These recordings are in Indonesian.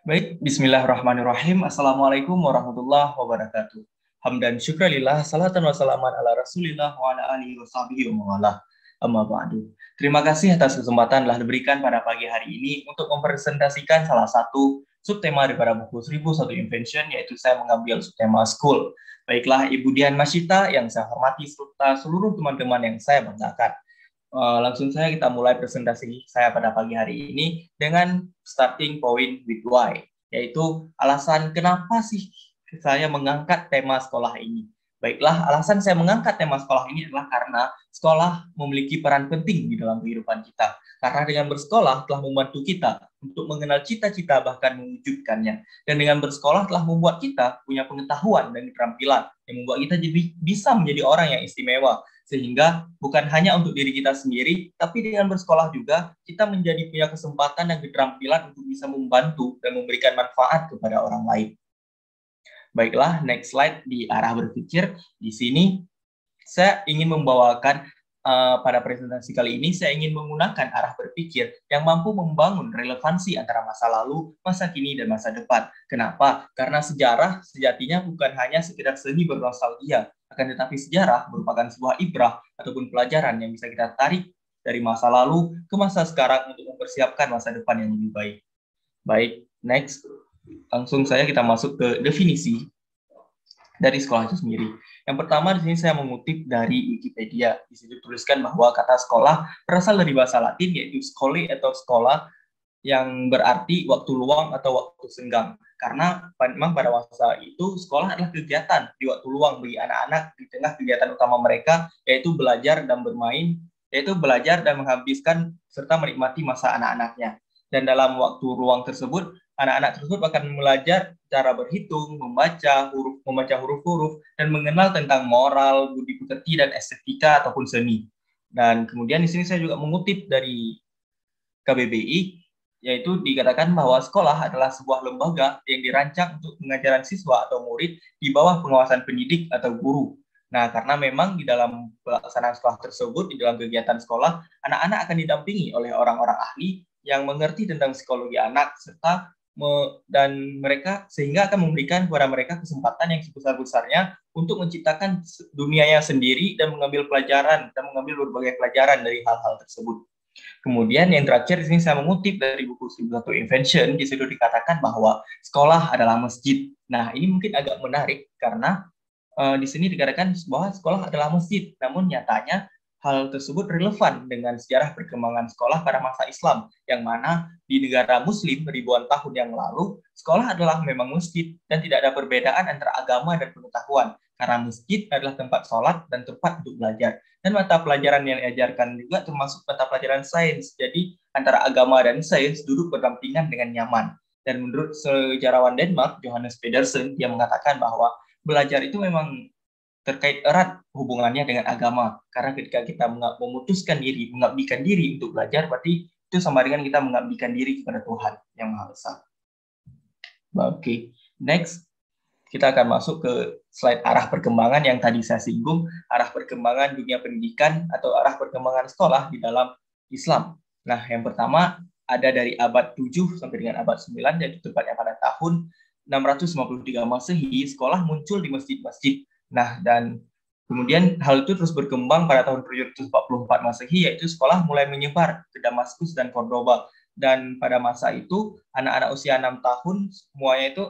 Baik, bismillahirrahmanirrahim. Assalamualaikum warahmatullahi wabarakatuh. Hamdan syukralillah, salatan wassalaman ala rasulillah wa ala alihi wa sahbihi wa mawalah. Amma ba'du. Terima kasih atas kesempatan telah diberikan pada pagi hari ini untuk mempresentasikan salah satu subtema daripada buku 1001 Invention, yaitu saya mengambil subtema School. Baiklah, Ibu Dian Masyita yang saya hormati serta seluruh teman-teman yang saya banggakan. Langsung saja kita mulai presentasi saya pada pagi hari ini dengan starting point with why, yaitu alasan kenapa sih saya mengangkat tema sekolah ini. Baiklah, alasan saya mengangkat tema sekolah ini adalah karena sekolah memiliki peran penting di dalam kehidupan kita. Karena dengan bersekolah telah membantu kita untuk mengenal cita-cita bahkan mewujudkannya. Dan dengan bersekolah telah membuat kita punya pengetahuan dan keterampilan yang membuat kita jadi bisa menjadi orang yang istimewa. Sehingga bukan hanya untuk diri kita sendiri, tapi dengan bersekolah juga kita menjadi punya kesempatan dan keterampilan untuk bisa membantu dan memberikan manfaat kepada orang lain. Baiklah, next slide di arah berpikir. Di sini saya ingin membawakan pada presentasi kali ini, saya ingin menggunakan arah berpikir yang mampu membangun relevansi antara masa lalu, masa kini, dan masa depan. Kenapa? Karena sejarah sejatinya bukan hanya sekedar seni bernostalgia, akan tetapi sejarah merupakan sebuah ibrah ataupun pelajaran yang bisa kita tarik dari masa lalu ke masa sekarang untuk mempersiapkan masa depan yang lebih baik. Baik, next. Langsung saja kita masuk ke definisi dari sekolah itu sendiri. Yang pertama di sini saya mengutip dari Wikipedia. Di situ tuliskan bahwa kata sekolah berasal dari bahasa Latin yaitu scholae atau sekolah yang berarti waktu luang atau waktu senggang. Karena memang pada masa itu sekolah adalah kegiatan di waktu luang bagi anak-anak di tengah kegiatan utama mereka yaitu belajar dan bermain, yaitu belajar dan menghabiskan serta menikmati masa anak-anaknya. Dan dalam waktu luang tersebut anak-anak tersebut akan belajar cara berhitung, membaca huruf-huruf, dan mengenal tentang moral, budi pekerti, dan estetika ataupun seni. Dan kemudian di sini saya juga mengutip dari KBBI, yaitu dikatakan bahwa sekolah adalah sebuah lembaga yang dirancang untuk pengajaran siswa atau murid di bawah pengawasan pendidik atau guru. Nah, karena memang di dalam pelaksanaan sekolah tersebut, di dalam kegiatan sekolah, anak-anak akan didampingi oleh orang-orang ahli yang mengerti tentang psikologi anak serta dan mereka sehingga akan memberikan kepada mereka kesempatan yang sebesar-besarnya untuk menciptakan dunianya sendiri dan mengambil pelajaran dan mengambil berbagai pelajaran dari hal-hal tersebut. Kemudian yang terakhir di sini saya mengutip dari buku 1001 Invention, di situ dikatakan bahwa sekolah adalah masjid. Nah, ini mungkin agak menarik karena di sini dikatakan bahwa sekolah adalah masjid, namun nyatanya hal tersebut relevan dengan sejarah perkembangan sekolah pada masa Islam, yang mana di negara Muslim ribuan tahun yang lalu, sekolah adalah memang masjid dan tidak ada perbedaan antara agama dan pengetahuan, karena masjid adalah tempat sholat dan tempat untuk belajar. Dan mata pelajaran yang diajarkan juga termasuk mata pelajaran sains, jadi antara agama dan sains duduk berdampingan dengan nyaman. Dan menurut sejarawan Denmark, Johannes Pedersen, dia mengatakan bahwa belajar itu memang terkait erat hubungannya dengan agama. Karena ketika kita memutuskan diri, mengabdikan diri untuk belajar, berarti itu sama dengan kita mengabdikan diri kepada Tuhan yang Maha Esa. Oke, next. Kita akan masuk ke slide arah perkembangan yang tadi saya singgung, arah perkembangan dunia pendidikan atau arah perkembangan sekolah di dalam Islam. Nah, yang pertama ada dari abad 7 sampai dengan abad 9, yaitu tepatnya pada tahun 653 Masehi, sekolah muncul di masjid-masjid. Nah, dan kemudian hal itu terus berkembang pada tahun 744 Masehi, yaitu sekolah mulai menyebar ke Damaskus dan Cordoba. Dan pada masa itu, anak-anak usia 6 tahun, semuanya itu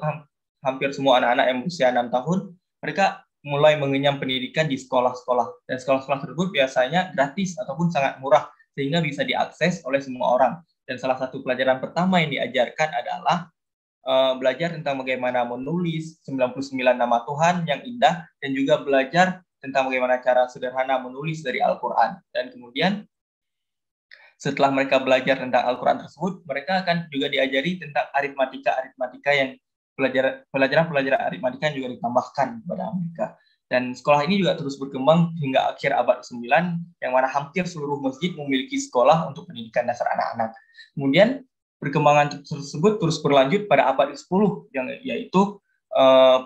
hampir semua anak-anak yang berusia 6 tahun, mereka mulai mengenyam pendidikan di sekolah-sekolah. Dan sekolah-sekolah tersebut biasanya gratis ataupun sangat murah, sehingga bisa diakses oleh semua orang. Dan salah satu pelajaran pertama yang diajarkan adalah belajar tentang bagaimana menulis 99 nama Tuhan yang indah, dan juga belajar tentang bagaimana cara sederhana menulis dari Al-Quran. Dan kemudian setelah mereka belajar tentang Al-Quran tersebut, mereka akan juga diajari tentang aritmatika yang pelajaran aritmatika yang juga ditambahkan kepada mereka. Dan sekolah ini juga terus berkembang hingga akhir abad ke-9, yang mana hampir seluruh masjid memiliki sekolah untuk pendidikan dasar anak-anak. Kemudian perkembangan tersebut terus berlanjut pada abad ke-10, yaitu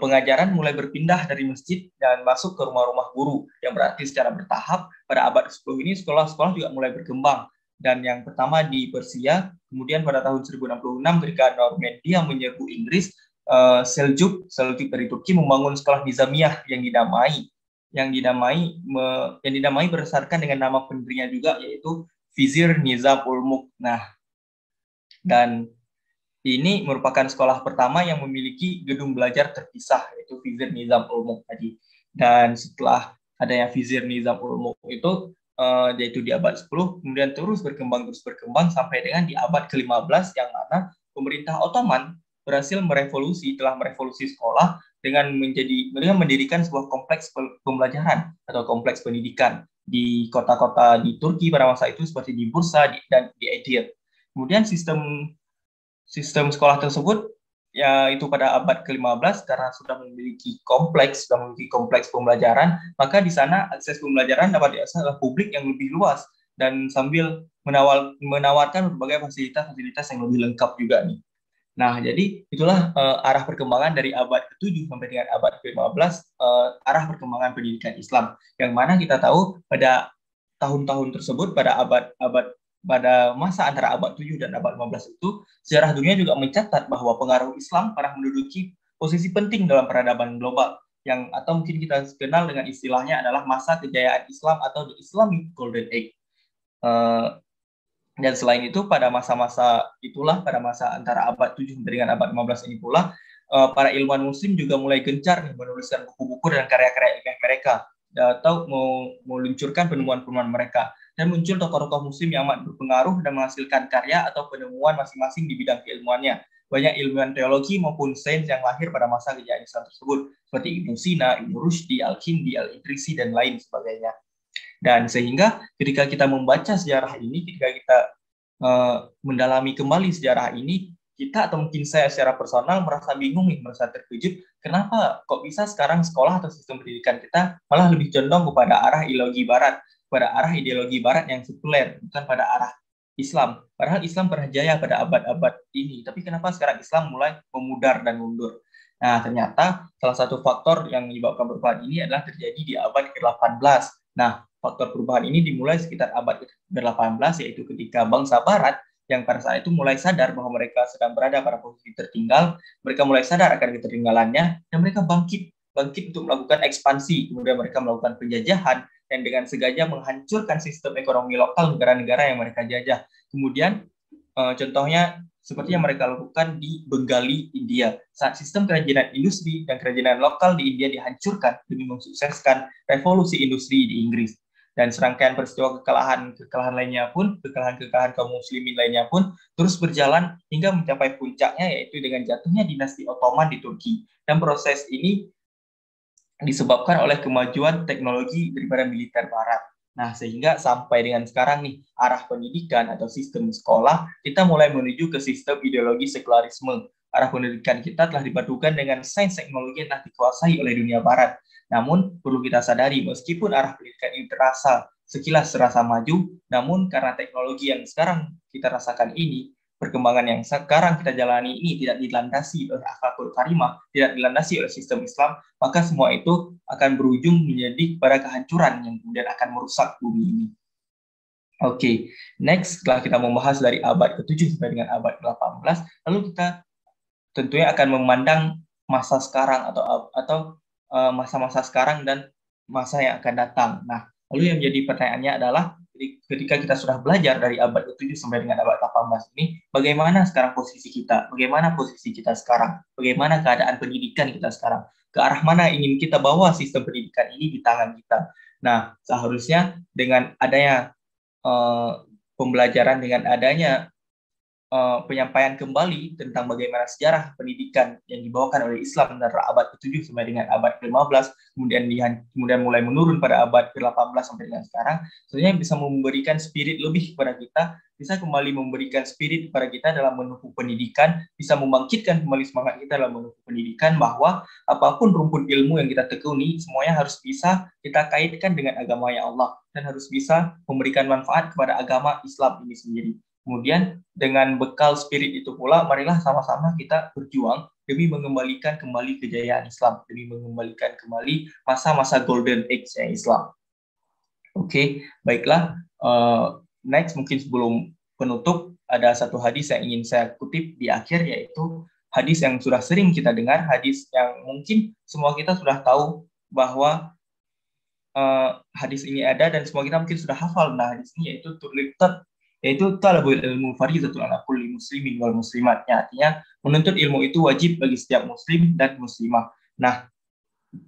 pengajaran mulai berpindah dari masjid dan masuk ke rumah-rumah guru, yang berarti secara bertahap pada abad ke-10 ini sekolah-sekolah juga mulai berkembang. Dan yang pertama di Persia, Kemudian pada tahun 1066 ketika Normandia menyerbu Inggris, Seljuk dari Turki membangun sekolah nizamiyah yang dinamai berdasarkan dengan nama pendirinya juga, yaitu Vizir Nizam ul Mulk. Nah, dan ini merupakan sekolah pertama yang memiliki gedung belajar terpisah, yaitu Vizir Nizam ul Mulk tadi. Dan setelah adanya Vizir Nizam ul Mulk itu, yaitu di abad 10, kemudian terus berkembang sampai dengan di abad ke-15, yang mana pemerintah Ottoman telah merevolusi sekolah dengan mendirikan sebuah kompleks pembelajaran atau kompleks pendidikan di kota-kota di Turki pada masa itu seperti di Bursa dan di Edir. Kemudian sistem sekolah tersebut yaitu pada abad ke-15 karena sudah memiliki kompleks pembelajaran, maka di sana akses pembelajaran dapat diakses oleh publik yang lebih luas dan sambil menawarkan berbagai fasilitas yang lebih lengkap juga nih. Nah, jadi itulah arah perkembangan dari abad ke-7 sampai dengan abad ke-15, arah perkembangan pendidikan Islam. Yang mana kita tahu pada tahun-tahun tersebut, pada masa antara abad 7 dan abad 15 itu, sejarah dunia juga mencatat bahwa pengaruh Islam pernah menduduki posisi penting dalam peradaban global, atau mungkin kita kenal dengan istilahnya adalah masa kejayaan Islam atau the Islamic Golden Age. Dan selain itu, pada masa antara abad 7 dengan abad 15 ini pula, para ilmuwan muslim juga mulai gencar menuliskan buku-buku dan karya-karya ilmiah mereka, atau meluncurkan penemuan-penemuan mereka. Dan muncul tokoh-tokoh muslim yang amat berpengaruh dan menghasilkan karya atau penemuan masing-masing di bidang keilmuannya. Banyak ilmuwan teologi maupun sains yang lahir pada masa kejayaan Islam tersebut, seperti Ibnu Sina, Ibnu Rushdi, Al-Kindi, Al-Idrisi, dan lain sebagainya. Dan sehingga ketika kita membaca sejarah ini, ketika kita mendalami kembali sejarah ini, kita atau mungkin saya secara personal merasa bingung merasa terkejut, kenapa kok bisa sekarang sekolah atau sistem pendidikan kita malah lebih condong kepada arah ideologi barat yang sekuler, bukan pada arah Islam. Padahal Islam pernah jaya pada abad-abad ini, tapi kenapa sekarang Islam mulai memudar dan mundur? Nah, ternyata salah satu faktor yang menyebabkan perubahan ini adalah terjadi di abad ke-18. Nah, faktor perubahan ini dimulai sekitar abad ke-18, yaitu ketika bangsa Barat yang pada saat itu mulai sadar bahwa mereka sedang berada pada posisi tertinggal, mereka mulai sadar akan ketertinggalannya, dan mereka bangkit untuk melakukan ekspansi, kemudian mereka melakukan penjajahan, dan dengan sengaja menghancurkan sistem ekonomi lokal negara-negara yang mereka jajah. Kemudian, contohnya seperti yang mereka lakukan di Bengali, India, saat sistem kerajinan industri dan kerajinan lokal di India dihancurkan demi mensukseskan revolusi industri di Inggris. Dan serangkaian peristiwa kekalahan kaum muslimin lainnya pun terus berjalan hingga mencapai puncaknya, yaitu dengan jatuhnya dinasti Ottoman di Turki. Dan proses ini disebabkan oleh kemajuan teknologi daripada militer Barat. Nah, sehingga sampai dengan sekarang nih, arah pendidikan atau sistem sekolah, kita mulai menuju ke sistem ideologi sekularisme. Arah pendidikan kita telah dipadukan dengan sains teknologi yang telah dikuasai oleh dunia Barat. Namun, perlu kita sadari, meskipun arah pendidikan ini sekilas terasa maju, namun karena teknologi yang sekarang kita rasakan ini, perkembangan yang sekarang kita jalani ini tidak dilandasi oleh akhlakul karimah, tidak dilandasi oleh sistem Islam, maka semua itu akan berujung menjadi pada kehancuran yang kemudian akan merusak bumi ini. Oke, next, setelah kita membahas dari abad ke-7 sampai dengan abad ke-18, lalu kita tentunya akan memandang masa sekarang atau masa-masa sekarang dan masa yang akan datang. Nah, lalu yang menjadi pertanyaannya adalah, ketika kita sudah belajar dari abad ke-7 sampai dengan abad ke-18 ini, bagaimana sekarang posisi kita? Bagaimana posisi kita sekarang? Bagaimana keadaan pendidikan kita sekarang? Ke arah mana ingin kita bawa sistem pendidikan ini di tangan kita? Nah, seharusnya dengan adanya pembelajaran, dengan adanya penyampaian kembali tentang bagaimana sejarah pendidikan yang dibawakan oleh Islam dari abad ke-7 sampai dengan abad ke-15, kemudian mulai menurun pada abad ke-18 sampai dengan sekarang, sebenarnya bisa memberikan spirit lebih kepada kita, bisa kembali memberikan spirit kepada kita dalam menempuh pendidikan, bisa membangkitkan kembali semangat kita dalam menempuh pendidikan, bahwa apapun rumpun ilmu yang kita tekuni, semuanya harus bisa kita kaitkan dengan agama ya Allah, dan harus bisa memberikan manfaat kepada agama Islam ini sendiri. Kemudian dengan bekal spirit itu pula, marilah sama-sama kita berjuang demi mengembalikan kembali kejayaan Islam, demi mengembalikan kembali masa-masa golden age Islam. Oke, baiklah. Next, mungkin sebelum penutup, ada satu hadis yang ingin saya kutip di akhir, yaitu hadis yang sudah sering kita dengar, hadis yang mungkin semua kita sudah tahu bahwa hadis ini ada dan semua kita mungkin sudah hafal. Nah, hadis ini yaitu talabul ilmu fardhatun ala kulli muslimin wal muslimat. Ya, artinya menuntut ilmu itu wajib bagi setiap muslim dan muslimah. Nah,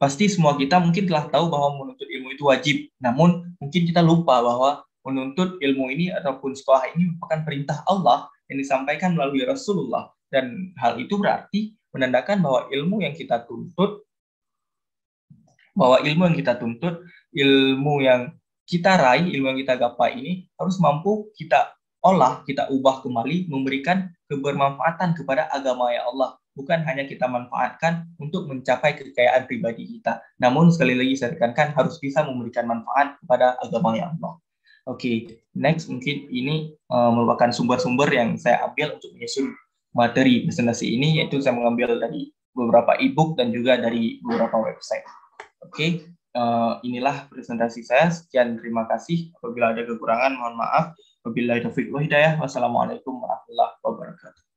pasti semua kita mungkin telah tahu bahwa menuntut ilmu itu wajib. Namun, mungkin kita lupa bahwa menuntut ilmu ini ataupun sekolah ini merupakan perintah Allah yang disampaikan melalui Rasulullah. Dan hal itu berarti menandakan bahwa ilmu yang kita tuntut, ilmu yang kita raih, ilmu yang kita gapai ini harus mampu kita olah, kita ubah kembali, memberikan kebermanfaatan kepada agama ya Allah. Bukan hanya kita manfaatkan untuk mencapai kekayaan pribadi kita. Namun sekali lagi saya tekankan harus bisa memberikan manfaat kepada agama ya Allah. Oke, next mungkin ini merupakan sumber-sumber yang saya ambil untuk menyusun materi presentasi ini, yaitu saya mengambil dari beberapa e-book dan juga dari beberapa website. Oke, inilah presentasi saya. Sekian, terima kasih. Apabila ada kekurangan, mohon maaf. Wabillahi taufiq wal hidayah. Wassalamualaikum warahmatullahi wabarakatuh.